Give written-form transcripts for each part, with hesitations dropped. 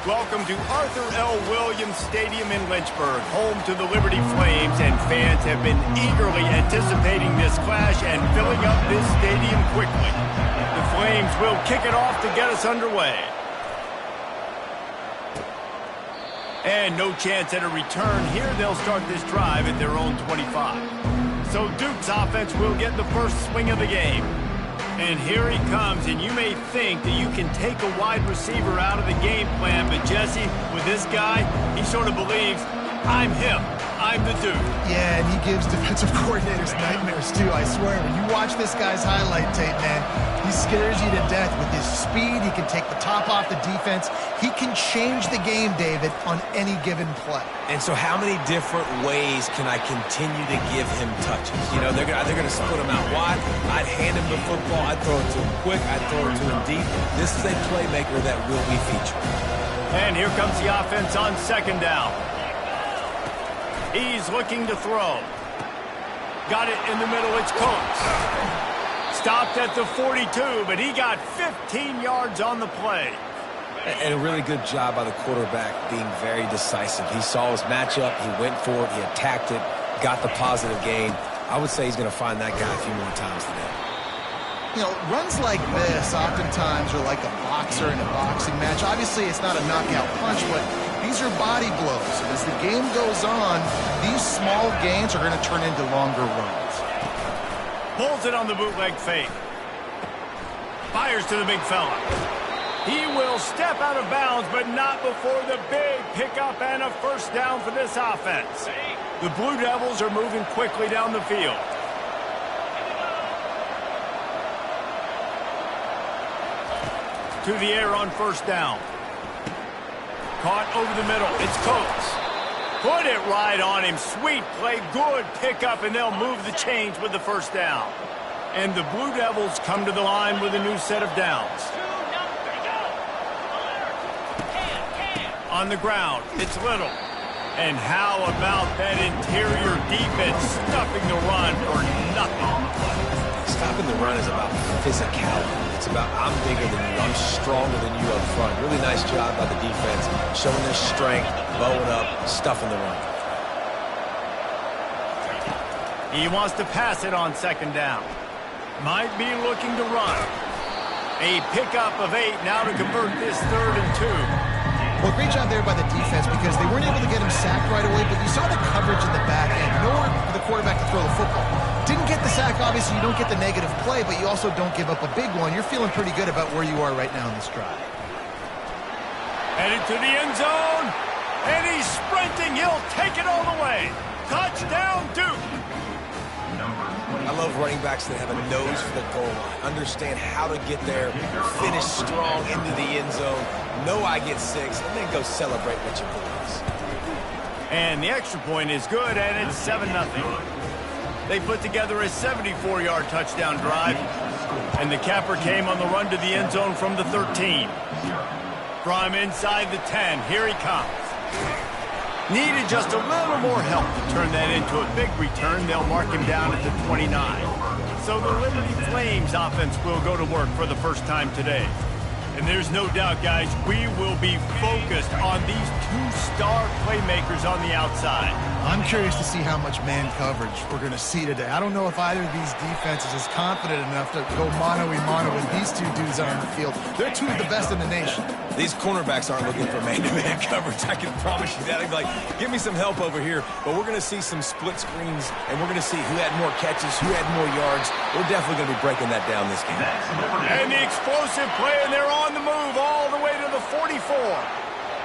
Welcome to Arthur L. Williams Stadium in Lynchburg, home to the Liberty Flames, and fans have been eagerly anticipating this clash and filling up this stadium quickly. The Flames will kick it off to get us underway. And no chance at a return here. They'll start this drive at their own 25. So Duke's offense will get the first swing of the game. And here he comes, and you may think that you can take a wide receiver out of the game plan, but Jesse, with this guy, he sort of believes, I'm him. I'm the dude. Yeah, and he gives defensive coordinators nightmares, too, I swear. When you watch this guy's highlight tape, man, he scares you to death with his speed. He can take the top off the defense. He can change the game, David, on any given play. And so how many different ways can I continue to give him touches? You know, they're going to split him out wide. I'd hand him the football. I'd throw it to him quick. I'd throw it to him deep. This is a playmaker that will be featured. And here comes the offense on second down. He's looking to throw. Got it in the middle. It's Coates. Stopped at the 42, but he got 15 yards on the play. And a really good job by the quarterback being very decisive. He saw his matchup. He went for it. He attacked it. Got the positive gain. I would say he's going to find that guy a few more times today. You know, runs like this oftentimes are like a boxer in a boxing match. Obviously, it's not a knockout punch, but these are body blows. And as the game goes on, these small gains are going to turn into longer runs. Pulls it on the bootleg fake. Fires to the big fella. He will step out of bounds, but not before the big pickup and a first down for this offense. The Blue Devils are moving quickly down the field. To the air on first down. Caught over the middle. It's Coates. Put it right on him. Sweet play. Good pickup, and they'll move the chains with the first down. And the Blue Devils come to the line with a new set of downs. On the ground, it's Little. And how about that interior defense stuffing the run for nothing? Stopping the run is about physicality. It's about I'm bigger than you, I'm stronger than you up front. Really nice job by the defense, showing their strength, bowing up, stuffing the run. He wants to pass it on second down. Might be looking to run. A pickup of 8 now to convert this 3rd and 2. Well, great job there by the defense because they weren't able to get him sacked right away, but you saw the coverage in the back end. Nowhere for the quarterback to throw the football. Didn't get the sack, obviously. You don't get the negative play, but you also don't give up a big one. You're feeling pretty good about where you are right now in this drive. Headed to the end zone, and he's sprinting. He'll take it all the way. Touchdown, Duke. I love running backs that have a nose for the goal line. Understand how to get there, finish strong into the end zone, know I get 6, and then go celebrate with your boys. And the extra point is good, and it's 7-0. They put together a 74-yard touchdown drive, and the capper came on the run to the end zone from the 13. From inside the 10, here he comes. Needed just a little more help to turn that into a big return. They'll mark him down at the 29. So the Liberty Flames offense will go to work for the first time today. And there's no doubt, guys, we will be focused on these 2-star playmakers on the outside. I'm curious to see how much man coverage we're going to see today. I don't know if either of these defenses is confident enough to go mano-a-mano when these two dudes are on the field. They're two of the best in the nation. These cornerbacks aren't looking for man-to-man coverage. I can promise you that. They're like, give me some help over here. But we're going to see some split screens, and we're going to see who had more catches, who had more yards. We're definitely going to be breaking that down this game. And the explosive play, and they're on the move all the way to the 44.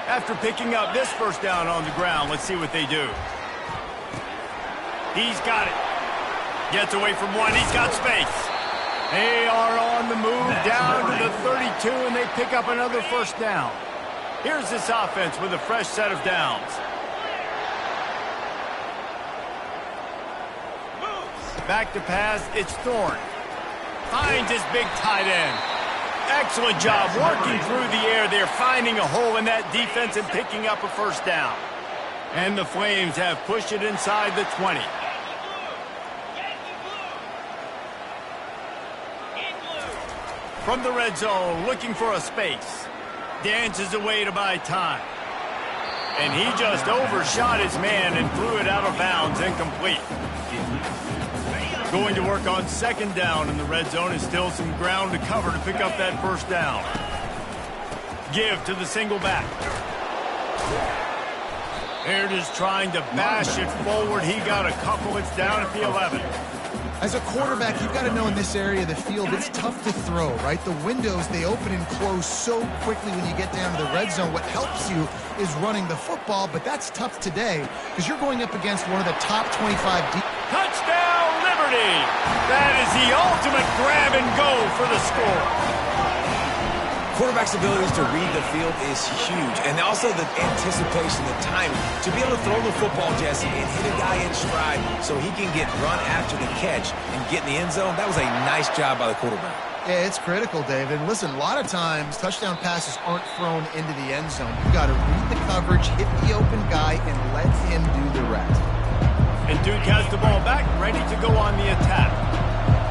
After picking up this first down on the ground, let's see what they do. He's got it. Gets away from one. He's got space. They are on the move down to the 32, and they pick up another first down. Here's this offense with a fresh set of downs. Back to pass, it's Thorne. Finds his big tight end. Excellent job working through the air. They're finding a hole in that defense and picking up a first down. And the Flames have pushed it inside the 20. From the red zone, looking for a space. dances away to buy time. And he just overshot his man and threw it out of bounds, incomplete. Going to work on second down in the red zone is still some ground to cover to pick up that first down. Give to the single back. Baird is trying to bash it forward. He got a couple. It's down at the 11. As a quarterback, you've got to know in this area of the field, it's tough to throw, right? The windows, they open and close so quickly when you get down to the red zone. What helps you is running the football, but that's tough today because you're going up against one of the top 25 deep. Touchdown, Liberty! That is the ultimate grab and go for the score. Quarterback's abilities to read the field is huge, and also the anticipation, the timing. To be able to throw the football, Jesse, and hit a guy in stride so he can get run after the catch and get in the end zone, that was a nice job by the quarterback. Yeah, it's critical, David. Listen, a lot of times, touchdown passes aren't thrown into the end zone. You've got to read the coverage, hit the open guy, and let him do the rest. And Duke has the ball back, ready to go on the attack.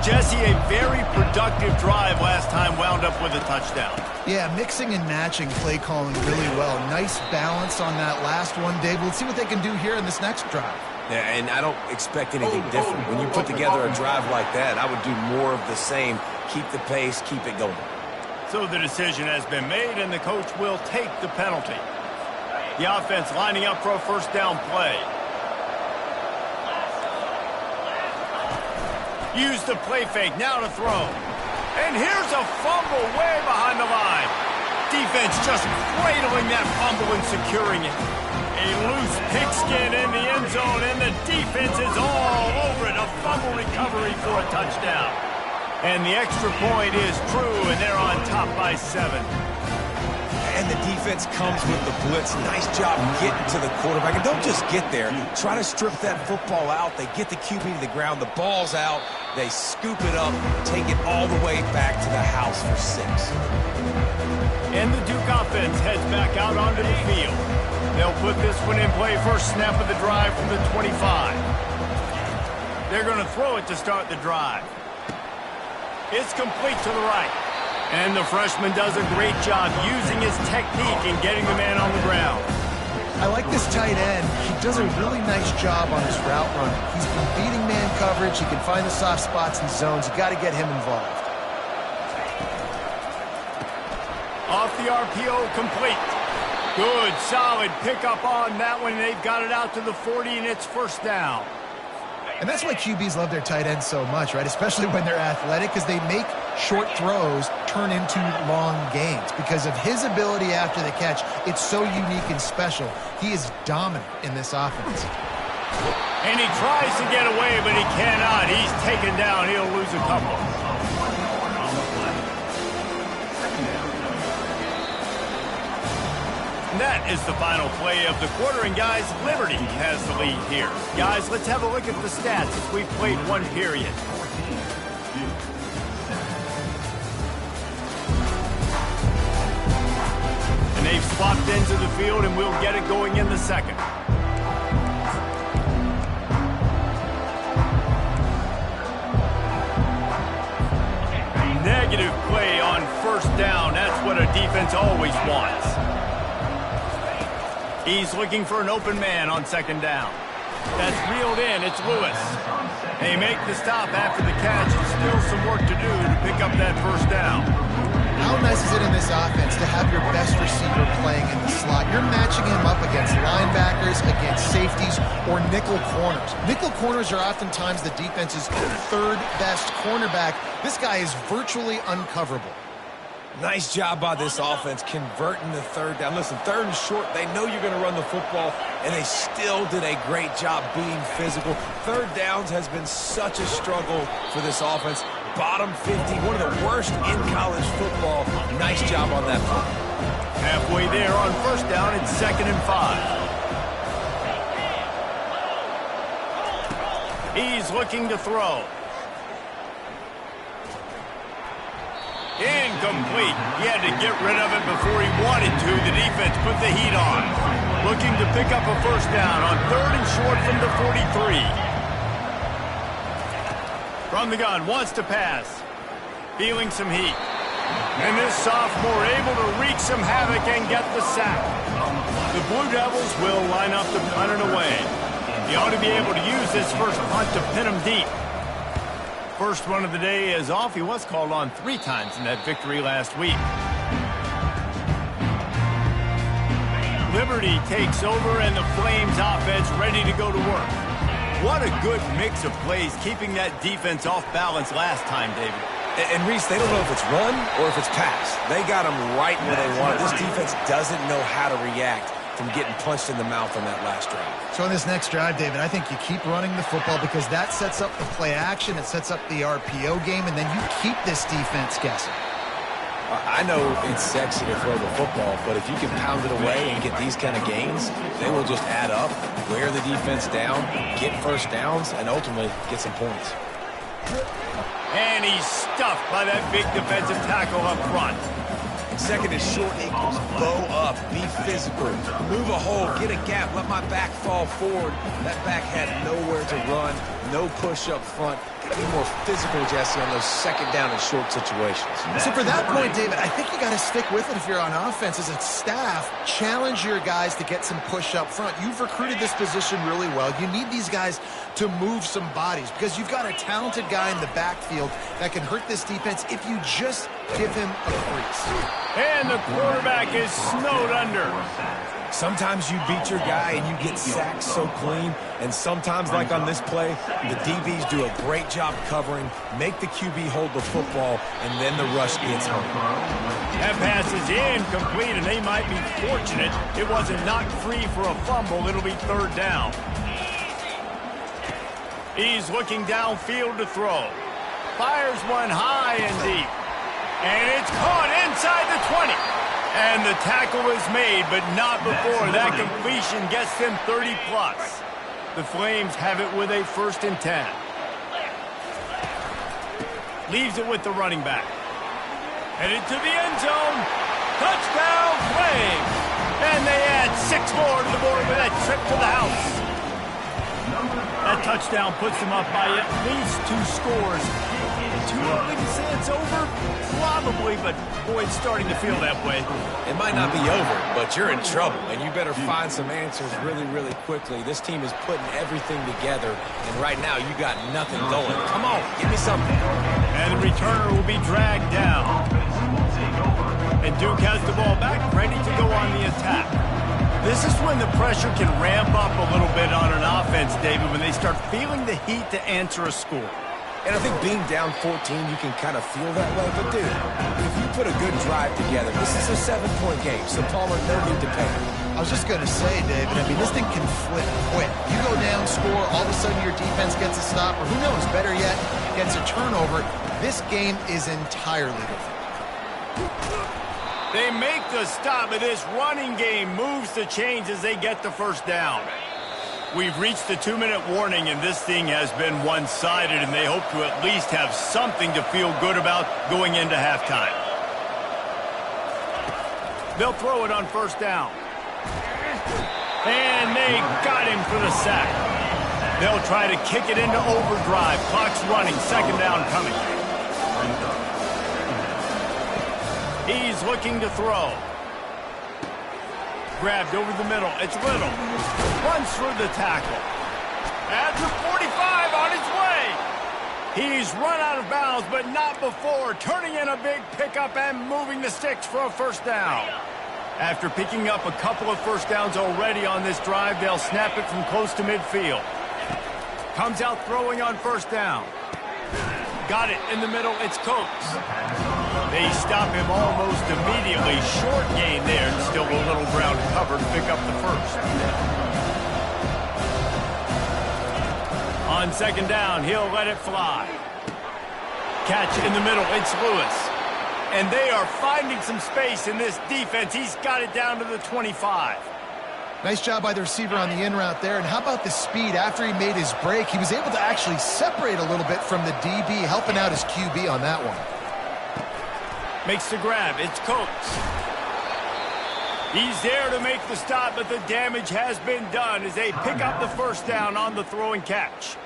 Jesse, a very productive drive last time, wound up with a touchdown. Yeah, mixing and matching play calling really well. Nice balance on that last one, Dave. Let's see what they can do here in this next drive. Yeah, and I don't expect anything different. When you put together a drive like that, I would do more of the same. Keep the pace, keep it going. So the decision has been made, and the coach will take the penalty. The offense lining up for a first down play. Use the play fake, now to throw. And here's a fumble way behind the line. Defense just cradling that fumble and securing it. A loose pigskin in the end zone, and the defense is all over it. A fumble recovery for a touchdown. And the extra point is true, and they're on top by 7. And the defense comes with the blitz. Nice job getting to the quarterback. And don't just get there. Try to strip that football out. They get the QB to the ground. The ball's out. They scoop it up, take it all the way back to the house for 6. And the Duke offense heads back out onto the field. They'll put this one in play first snap of the drive from the 25. They're going to throw it to start the drive. It's complete to the right. And the freshman does a great job using his technique and getting the man on the ground. I like this tight end. He does a really nice job on his route running. He's been beating man coverage. He can find the soft spots and zones. You got to get him involved. Off the RPO, complete. Good, solid pickup on that one. They've got it out to the 40, and it's first down. And that's why QBs love their tight ends so much, right? Especially when they're athletic, because they make short throws turn into long gains. Because of his ability after the catch, it's so unique and special. He is dominant in this offense. And he tries to get away, but he cannot. He's taken down. He'll lose a couple. And that is the final play of the quarter, and guys, Liberty has the lead here. Guys, let's have a look at the stats as we've played one period. And they've swapped into the field, and we'll get it going in the second. Negative play on first down. That's what a defense always wants. He's looking for an open man on second down. That's reeled in. It's Lewis. They make the stop after the catch. Still some work to do to pick up that first down. How nice is it in this offense to have your best receiver playing in the slot? You're matching him up against linebackers, against safeties, or nickel corners. Nickel corners are oftentimes the defense's third best cornerback. This guy is virtually uncoverable. Nice job by this offense converting the third down. Listen, third and short, they know you're going to run the football, and they still did a great job being physical. Third downs has been such a struggle for this offense. Bottom 50, one of the worst in college football. Nice job on that play. Halfway there on first down, it's 2nd and 5. He's looking to throw. Incomplete. He had to get rid of it before he wanted to. The defense put the heat on. Looking to pick up a first down on 3rd and short from the 43. From the gun, wants to pass. Feeling some heat. And this sophomore able to wreak some havoc and get the sack. The Blue Devils will line up to punt it away. He ought to be able to use this first punt to pin him deep. First run of the day is off. He was called on 3 times in that victory last week. Liberty takes over and the Flames offense ready to go to work. What a good mix of plays, keeping that defense off balance last time, David. And Reese, they don't know if it's run or if it's pass. They got them right where they want it. This defense doesn't know how to react from getting punched in the mouth on that last drive. So in this next drive, David, I think you keep running the football because that sets up the play action, it sets up the RPO game, and then you keep this defense guessing. I know it's sexy to throw the football, but if you can pound it away and get these kind of gains, they will just add up, wear the defense down, get first downs, and ultimately get some points. And he's stuffed by that big defensive tackle up front. Second and short equals bow up, be physical, move a hole, get a gap, let my back fall forward. That back had nowhere to run, no push up front. Be more physical, Jesse, on those second down and short situations. So for that point, David, I think you got to stick with it if you're on offense. As a staff, challenge your guys to get some push up front. You've recruited this position really well. You need these guys to move some bodies because you've got a talented guy in the backfield that can hurt this defense if you just give him a crease. And the quarterback is snowed under. Sometimes you beat your guy and you get sacked so clean, and sometimes, like on this play, the DBs do a great job covering, make the QB hold the football, and then the rush gets home. That pass is incomplete, and they might be fortunate it wasn't knocked free for a fumble. It'll be third down. He's looking downfield to throw. Fires one high and deep. And it's caught inside the 20. And the tackle is made, but not before that completion gets them 30+. The Flames have it with a 1st and 10. Leaves it with the running back. Headed to the end zone. Touchdown, Flames! And they add 6 more to the board with that trip to the house. That touchdown puts them up by at least 2 scores. Too early to say it's over? Probably, but boy, it's starting to feel that way. It might not be over, but you're in trouble, and you better find some answers really, really quickly. This team is putting everything together, and right now you got nothing going. Come on, give me something. And the returner will be dragged down. And Duke has the ball back, ready to go on the attack. This is when the pressure can ramp up a little bit on an offense, David, when they start feeling the heat to answer a score. And I think being down 14, you can kind of feel that way. But, dude, if you put a good drive together, this is a 7-point game, so Palmer, no need to panic. I was just going to say, David, I mean, this thing can flip quick. You go down, score, all of a sudden your defense gets a stop, or who knows, better yet, gets a turnover. This game is entirely different. They make the stop, but this running game moves the chains as they get the first down. We've reached the 2-minute warning, and this thing has been one-sided, and they hope to at least have something to feel good about going into halftime. They'll throw it on first down. And they got him for the sack. They'll try to kick it into overdrive. Clock's running, 2nd down coming. He's looking to throw. Grabbed over the middle. It's Little. Runs through the tackle. At the 45 on his way. He's run out of bounds, but not before. Turning in a big pickup and moving the sticks for a first down. After picking up a couple of first downs already on this drive, they'll snap it from close to midfield. Comes out throwing on first down. Got it in the middle. It's Coates. They stop him almost immediately. Short gain there, and still a little ground cover to pick up the first. On 2nd down, he'll let it fly. Catch in the middle, it's Lewis. And they are finding some space in this defense. He's got it down to the 25. Nice job by the receiver on the in route there. And how about the speed after he made his break? He was able to actually separate a little bit from the DB, helping out his QB on that one. Makes the grab. It's Coates. He's there to make the stop, but the damage has been done as they pick up the first down on the throw and catch.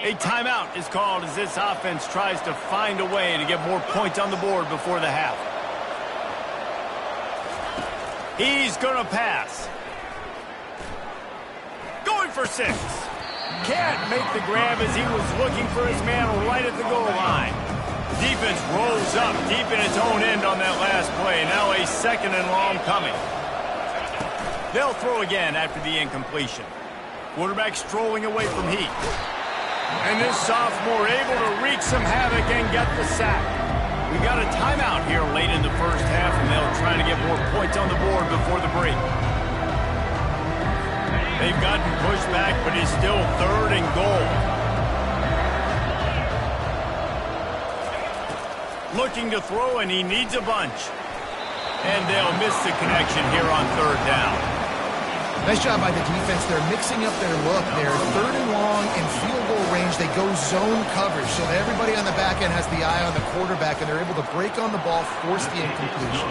A timeout is called as this offense tries to find a way to get more points on the board before the half. He's going to pass. Going for 6. Can't make the grab as he was looking for his man right at the goal line. Defense rolls up deep in its own end on that last play. Now a 2nd and long coming. They'll throw again after the incompletion. Quarterback strolling away from heat. And this sophomore able to wreak some havoc and get the sack. We got a timeout here late in the first half, and they'll try to get more points on the board before the break. They've gotten pushed back, but it's still 3rd and goal. Looking to throw, and he needs a bunch. And they'll miss the connection here on 3rd down. Nice job by the defense. They're mixing up their look. They're 3rd and long in field goal range. They go zone coverage, so that everybody on the back end has the eye on the quarterback, and they're able to break on the ball, force the incompletion.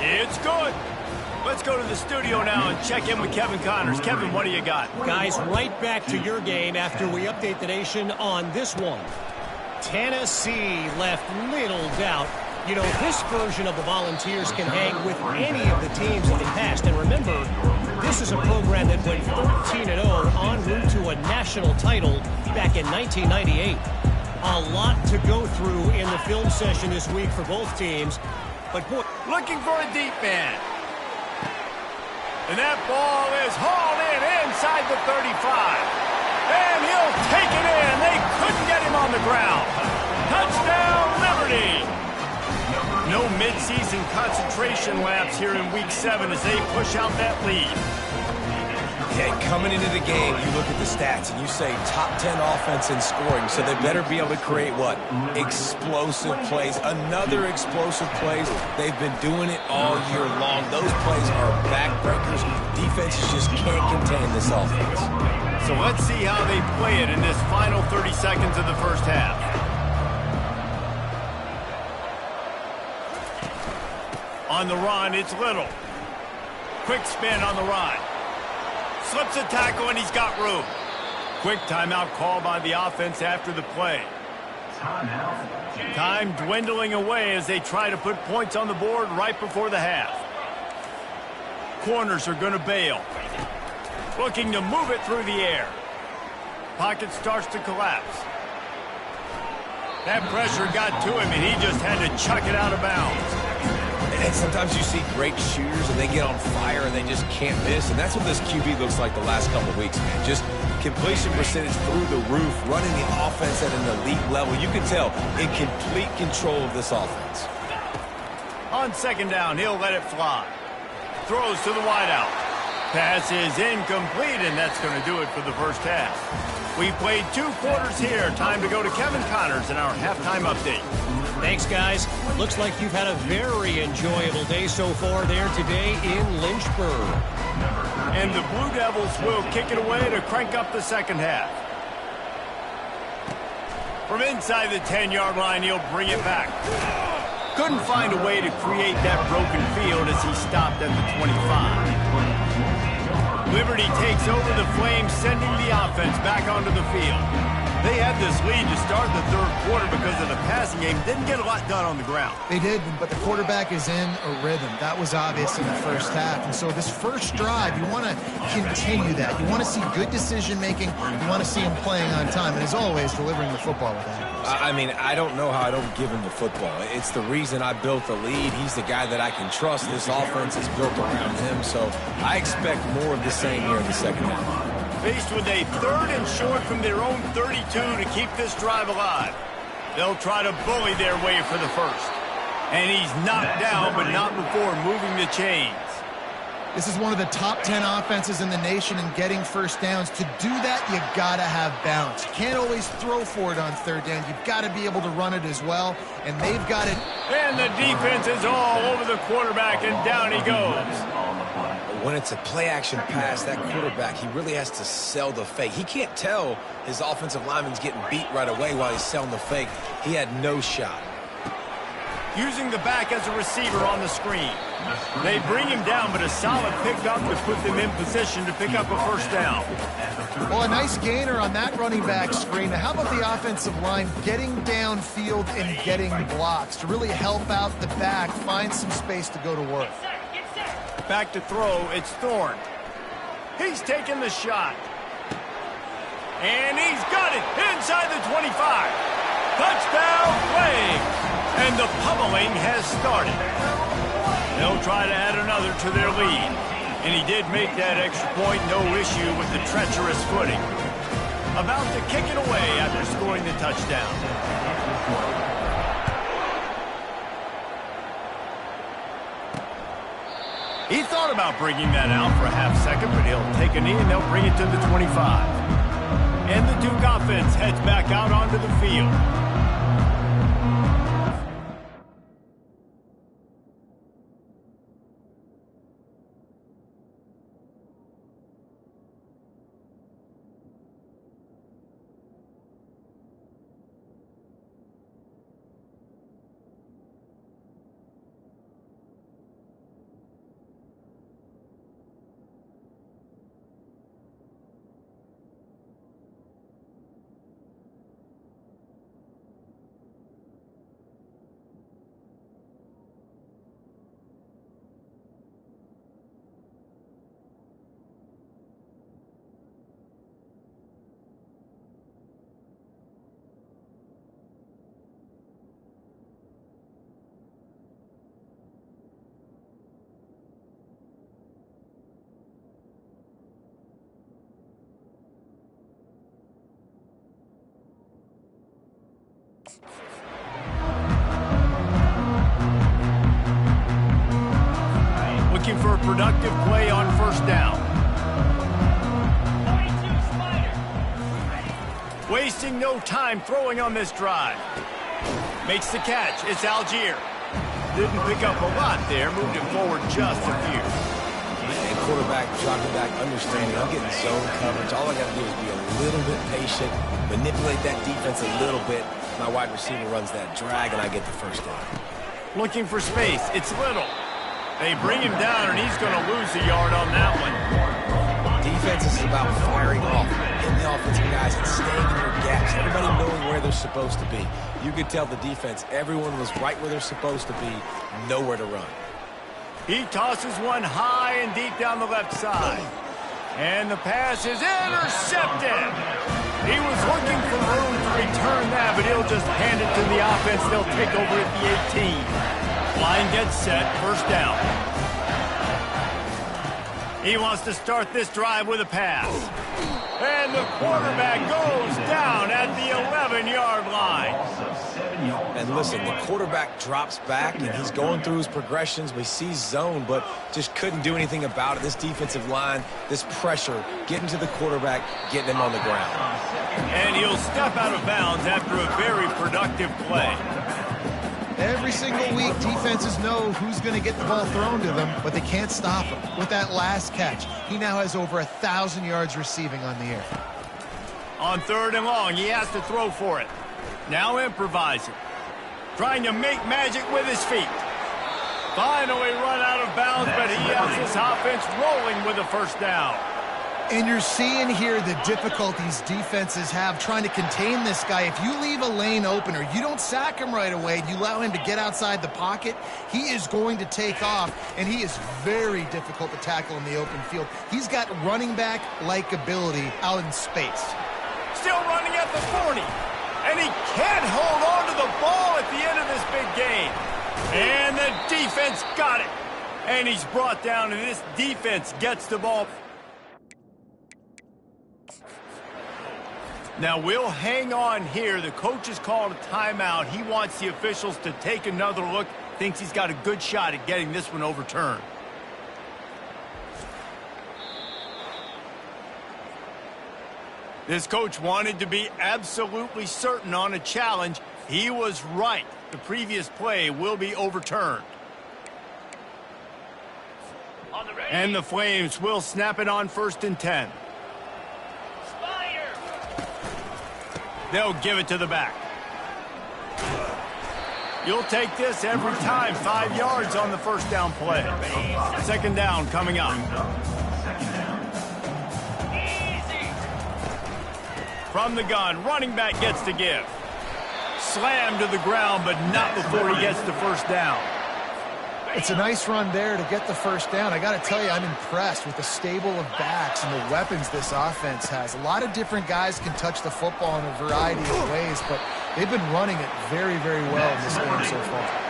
It's good. Let's go to the studio now and check in with Kevin Connors. Kevin, what do you got? Guys, right back to your game after we update the nation on this one. Tennessee left little doubt. You know, this version of the Volunteers can hang with any of the teams in the past. And remember, this is a program that went 13-0 en route to a national title back in 1998. A lot to go through in the film session this week for both teams. But boy, looking for a deep man. And that ball is hauled in inside the 35. And he'll take it in. They couldn't get him on the ground. Touchdown, Liberty. No midseason concentration laps here in Week 7 as they push out that lead. Yeah, coming into the game, you look at the stats and you say top 10 offense in scoring, so they better be able to create what? Explosive plays. Another explosive plays. They've been doing it all year long. Those plays are backbreakers. Defenses just can't contain this offense. So let's see how they play it in this final 30 seconds of the first half. On the run, it's Little. Quick spin on the run. Slips a tackle, and he's got room. Quick timeout call by the offense after the play. Time dwindling away as they try to put points on the board right before the half. Corners are going to bail. Looking to move it through the air. Pocket starts to collapse. That pressure got to him, and he just had to chuck it out of bounds. And sometimes you see great shooters and they get on fire and they just can't miss. And that's what this QB looks like the last couple of weeks, man. Just completion percentage through the roof, running the offense at an elite level. You can tell in complete control of this offense. On 2nd down, he'll let it fly. Throws to the wideout. Pass is incomplete, and that's going to do it for the first half. We played 2 quarters here. Time to go to Kevin Connors in our halftime update. thanks, guys. Looks like you've had a very enjoyable day so far there today in Lynchburg. And the Blue Devils will kick it away to crank up the second half. From inside the 10-yard line, he'll bring it back. Couldn't find a way to create that broken field as he stopped at the 25. Liberty takes over the Flames, sending the offense back onto the field. They had this lead to start the 3rd quarter because of the passing game. Didn't get a lot done on the ground. They did, but the quarterback is in a rhythm. That was obvious in the first half. And so this first drive, you want to continue that. You want to see good decision-making. You want to see him playing on time. And as always, delivering the football with accuracy. I mean, I don't know how I don't give him the football. It's the reason I built the lead. He's the guy that I can trust. This offense is built around him. So I expect more of the same here in the second half. Faced with a 3rd and short from their own 32 to keep this drive alive. They'll try to bully their way for the first. And he's knocked down, but not before moving the chains. This is one of the top 10 offenses in the nation in getting first downs. To do that, you got to have balance. You can't always throw for it on 3rd down. You've got to be able to run it as well, and they've got it. And the defense is all over the quarterback, and down he goes. When it's a play-action pass, that quarterback, he really has to sell the fake. He can't tell his offensive lineman's getting beat right away while he's selling the fake. He had no shot. Using the back as a receiver on the screen. They bring him down, but a solid pickup to put them in position to pick up a first down. Well, a nice gainer on that running back screen. Now, how about the offensive line getting downfield and getting blocks to really help out the back, find some space to go to work? Back to throw, it's Thorne. He's taking the shot. And he's got it inside the 25. Touchdown, Flames! And the pummeling has started. They'll try to add another to their lead. And he did make that extra point, no issue with the treacherous footing. About to kick it away after scoring the touchdown. He thought about bringing that out for a half second, but he'll take a knee and they'll bring it to the 25. And the Duke offense heads back out onto the field. Looking for a productive play on first down. Wasting no time throwing on this drive. Makes the catch. It's Algier. Didn't pick up a lot there. Moved it forward just a few. And quarterback dropping back, understanding I'm getting zone coverage. All I got to do is be a little bit patient, manipulate that defense a little bit. My wide receiver runs that drag, and I get the first down. Looking for space. It's Little. They bring him down, and he's going to lose a yard on that one. Defense is about firing off, hitting the offensive guys and staying in their gaps. Everybody knowing where they're supposed to be. You could tell the defense, everyone was right where they're supposed to be, nowhere to run. He tosses one high and deep down the left side. And the pass is intercepted. He was looking for room to return that, but he'll just hand it to the offense. They'll take over at the 18. Line gets set, first down. He wants to start this drive with a pass. And the quarterback goes down at the 11-yard line. And listen, the quarterback drops back, and he's going through his progressions. We see zone, but just couldn't do anything about it. This defensive line, this pressure, getting to the quarterback, getting him on the ground. And he'll step out of bounds after a very productive play. Every single week, defenses know who's going to get the ball thrown to them, but they can't stop him. With that last catch, he now has over 1,000 yards receiving on the air. On third and long, he has to throw for it. Now improvising. Trying to make magic with his feet. Finally run out of bounds, but he has his offense rolling with a first down. And you're seeing here the difficulties defenses have trying to contain this guy. If you leave a lane open or you don't sack him right away, you allow him to get outside the pocket, he is going to take off, and he is very difficult to tackle in the open field. He's got running back-like ability out in space. Still running at the 40, and he can't hold on to the ball at the end of this big game. And the defense got it. And he's brought down, and this defense gets the ball. Now, we'll hang on here. The coach has called a timeout. He wants the officials to take another look. Thinks he's got a good shot at getting this one overturned. This coach wanted to be absolutely certain on a challenge. He was right. The previous play will be overturned. And the Flames will snap it on 1st and 10. They'll give it to the back. You'll take this every time. 5 yards on the first down play. Second down coming up. From the gun, running back gets to give. Slammed to the ground, but not before he gets the first down. It's a nice run there to get the first down. I got to tell you, I'm impressed with the stable of backs and the weapons this offense has. A lot of different guys can touch the football in a variety of ways, but they've been running it very, very well in this game so far.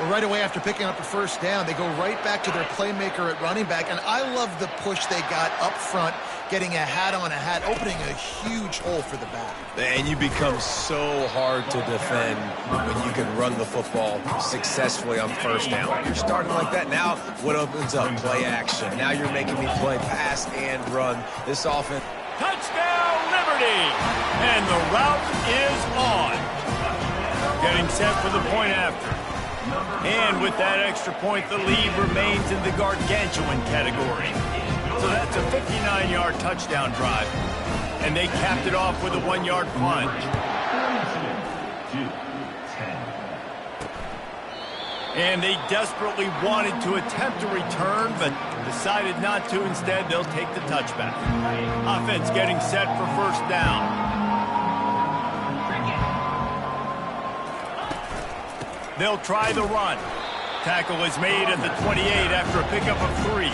Well, right away after picking up a first down, they go right back to their playmaker at running back, and I love the push they got up front, getting a hat on a hat, opening a huge hole for the back. And you become so hard to defend when you can run the football successfully on first down. You're starting like that. Now what opens up? Play action. Now you're making me play pass and run. This offense. Touchdown, Liberty! And the route is on. Getting set for the point after. And with that extra point, the lead remains in the gargantuan category. So that's a 59-yard touchdown drive. And they capped it off with a 1-yard plunge. And they desperately wanted to attempt a return, but decided not to. Instead, they'll take the touchback. Offense getting set for first down. They'll try the run. Tackle is made at the 28 after a pickup of 3.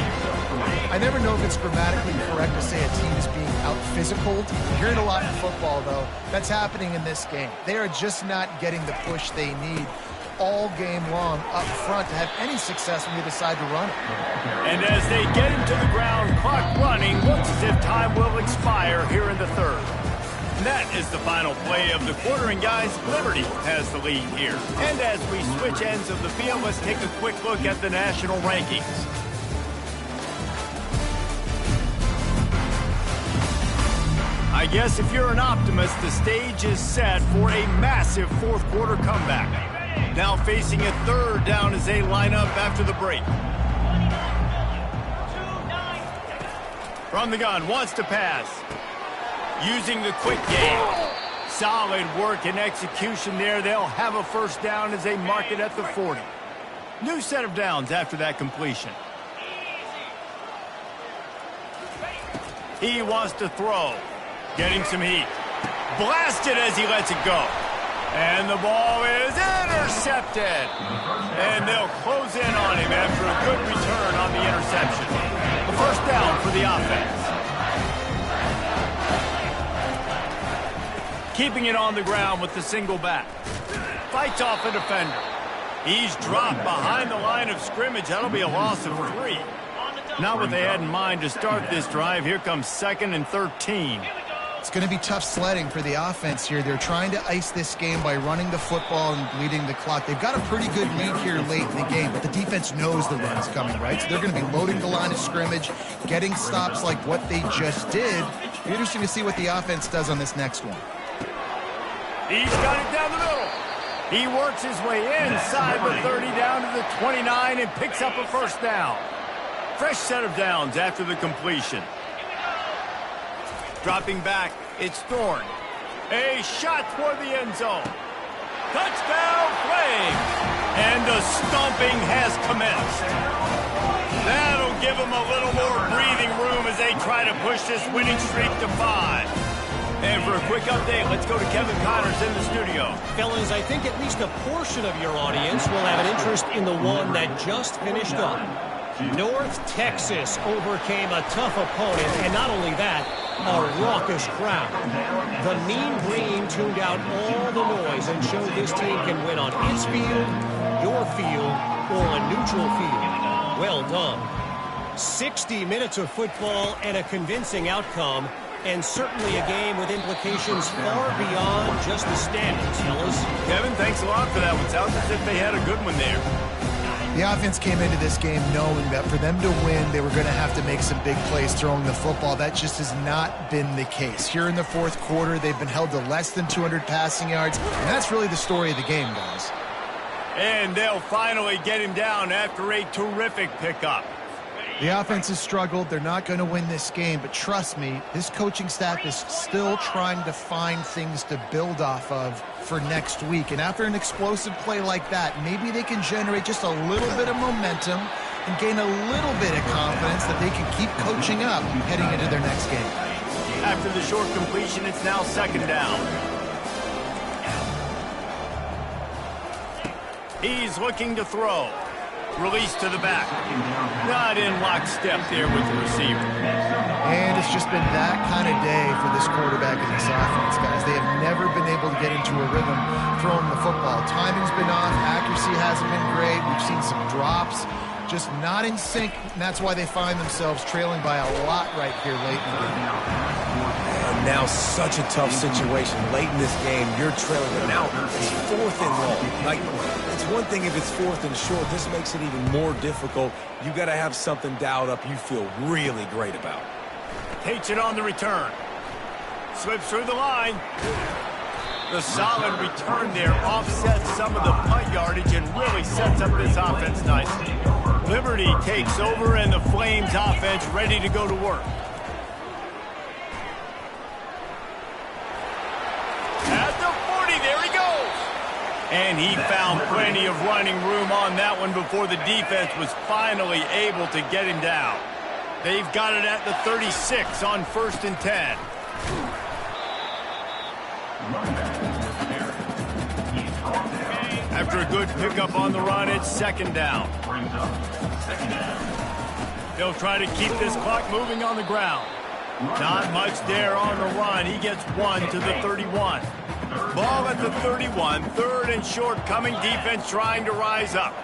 I never know if it's grammatically correct to say a team is being out-physicaled. You hear it a lot in football, though. That's happening in this game. They are just not getting the push they need all game long up front to have any success when you decide to run it. And as they get him to the ground, clock running, looks as if time will expire here in the third. And that is the final play of the quarter, and guys, Liberty has the lead here. And as we switch ends of the field, let's take a quick look at the national rankings. I guess if you're an optimist, the stage is set for a massive fourth quarter comeback. Now facing a third down as they line up after the break. From the gun, wants to pass. Using the quick game. Solid work and execution there. They'll have a first down as they mark it at the 40. New set of downs after that completion. He wants to throw. Getting some heat. Blasted as he lets it go. And the ball is intercepted. And they'll close in on him after a good return on the interception. The first down for the offense. Keeping it on the ground with the single back. Fights off a defender. He's dropped behind the line of scrimmage. That'll be a loss of 3. Not what they had in mind to start this drive. Here comes 2nd and 13. It's going to be tough sledding for the offense here. They're trying to ice this game by running the football and bleeding the clock. They've got a pretty good lead here late in the game, but the defense knows the run's coming, right? So they're going to be loading the line of scrimmage, getting stops like what they just did. It'll be interesting to see what the offense does on this next one. He's got it down the middle. He works his way inside the 30 down to the 29 and picks up a first down. Fresh set of downs after the completion. Dropping back, it's Thorne. A shot toward the end zone. Touchdown, Flames! And the stomping has commenced. That'll give them a little more breathing room as they try to push this winning streak to 5. And for a quick update, let's go to Kevin Connors in the studio. Fellas, I think at least a portion of your audience will have an interest in the one that just finished up. North Texas overcame a tough opponent, and not only that, a raucous crowd. The Mean Green tuned out all the noise and showed this team can win on its field, your field, or a neutral field. Well done. 60 minutes of football and a convincing outcome, and certainly a game with implications far beyond just the standards, fellas. Kevin, thanks a lot for that one. Sounds as if they had a good one there. The offense came into this game knowing that for them to win, they were going to have to make some big plays throwing the football. That just has not been the case. Here in the fourth quarter, they've been held to less than 200 passing yards, and that's really the story of the game, guys. And they'll finally get him down after a terrific pickup. The offense has struggled. They're not going to win this game, but trust me, this coaching staff is still trying to find things to build off of for next week. And after an explosive play like that, maybe they can generate just a little bit of momentum and gain a little bit of confidence that they can keep coaching up heading into their next game. After the short completion, it's now 2nd down. He's looking to throw. Release to the back. Not in lockstep there with the receiver. And it's just been that kind of day for this quarterback and this offense, guys. They have never been able to get into a rhythm throwing the football. Timing's been off. Accuracy hasn't been great. We've seen some drops. Just not in sync, and that's why they find themselves trailing by a lot right here late in the game. And now such a tough situation. Late in this game, you're trailing, but now it's 4th and long. Like, it's one thing if it's 4th and short. This makes it even more difficult. You got to have something dialed up you feel really great about. Takes it on the return. Slips through the line. The solid return there offsets some of the punt yardage and really sets up this offense nicely. Liberty takes over, and the Flames offense ready to go to work. At the 40, there he goes. And he found plenty of running room on that one before the defense was finally able to get him down. They've got it at the 36 on 1st and 10. After a good pickup on the run, it's 2nd down. They'll try to keep this clock moving on the ground. Not much there on the run. He gets 1 to the 31. Ball at the 31. 3rd and short coming. Defense trying to rise up.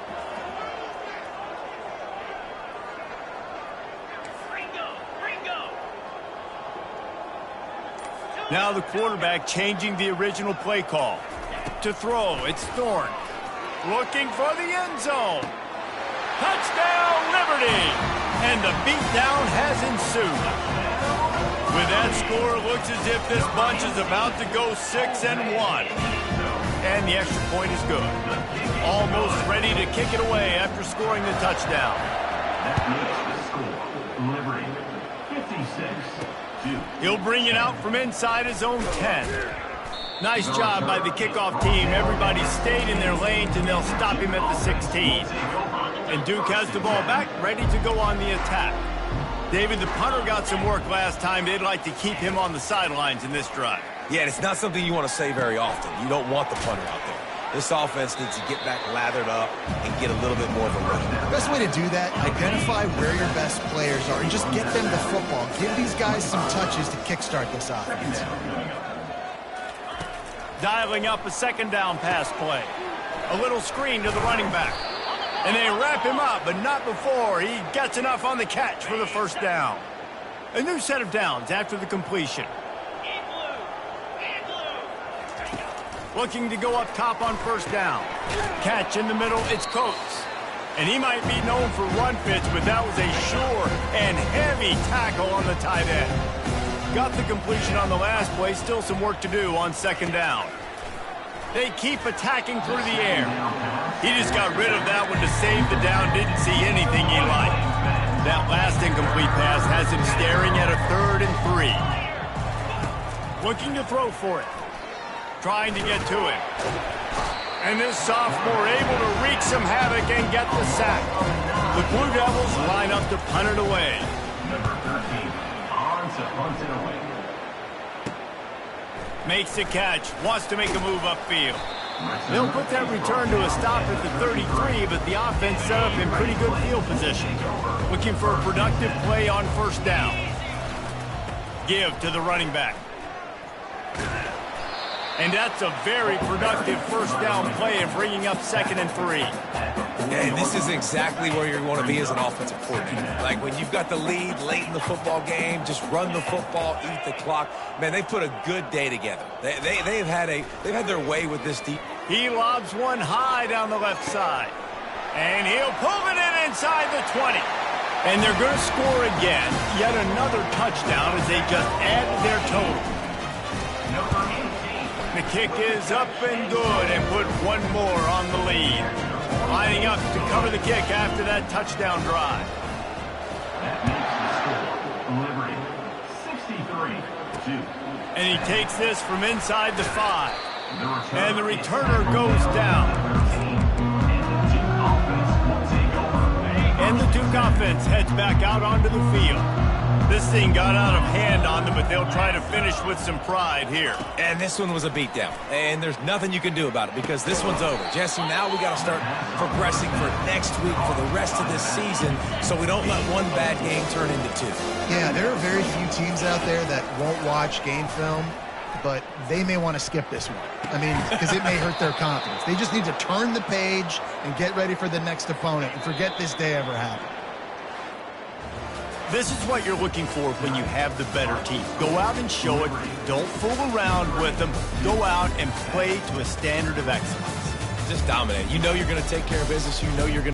Now the quarterback changing the original play call. To throw, it's Thorne. Looking for the end zone. Touchdown, Liberty! And the beatdown has ensued. With that score, it looks as if this bunch is about to go 6-1. And the extra point is good. Almost ready to kick it away after scoring the touchdown. That makes the score. Liberty, 56-2. He'll bring it out from inside his own 10. Nice job by the kickoff team. Everybody stayed in their lanes, and they'll stop him at the 16. And Duke has the ball back, ready to go on the attack. David, the punter got some work last time. They'd like to keep him on the sidelines in this drive. Yeah, and it's not something you want to say very often. You don't want the punter out there. This offense needs to get back lathered up and get a little bit more of a rhythm. The best way to do that, identify where your best players are and just get them the football. Give these guys some touches to kickstart this offense. Dialing up a 2nd down pass play. A little screen to the running back. And they wrap him up, but not before he gets enough on the catch for the 1st down. A new set of downs after the completion. Looking to go up top on 1st down. Catch in the middle, it's Coates. And he might be known for run fits, but that was a sure and heavy tackle on the tight end. Got the completion on the last play, still some work to do on 2nd down. They keep attacking through the air. He just got rid of that one to save the down, didn't see anything he liked. That last incomplete pass has him staring at a 3rd and 3. Looking to throw for it. Trying to get to it. And this sophomore able to wreak some havoc and get the sack. The Blue Devils line up to punt it away. Number 13, on to punt it away. Makes the catch, wants to make a move upfield. They'll put that return to a stop at the 33, but the offense set up in pretty good field position. Looking for a productive play on 1st down. Give to the running back. And that's a very productive 1st down play and bringing up 2nd and 3. And this is exactly where you want to be as an offensive coordinator. Like when you've got the lead late in the football game, just run the football, eat the clock. Man, they put a good day together. They've had their way with this deep. He lobs one high down the left side. And he'll pull it in inside the 20. And they're going to score again. Yet another touchdown as they just added their total. The kick is up and good and put one more on the lead. Lining up to cover the kick after that touchdown drive. That makes the score. Liberty, 63-2. And he takes this from inside the 5. And the returner goes down. And the Duke offense heads back out onto the field. This thing got out of hand on them, but they'll try to finish with some pride here. And this one was a beatdown. And there's nothing you can do about it because this one's over. Jesse, now we got to start progressing for next week for the rest of this season so we don't let one bad game turn into two. Yeah, there are very few teams out there that won't watch game film, but they may want to skip this one. I mean, because it may hurt their confidence. They just need to turn the page and get ready for the next opponent and forget this day ever happened. This is what you're looking for when you have the better team. Go out and show it. Don't fool around with them. Go out and play to a standard of excellence. Just dominate. You know you're going to take care of business. You know you're going to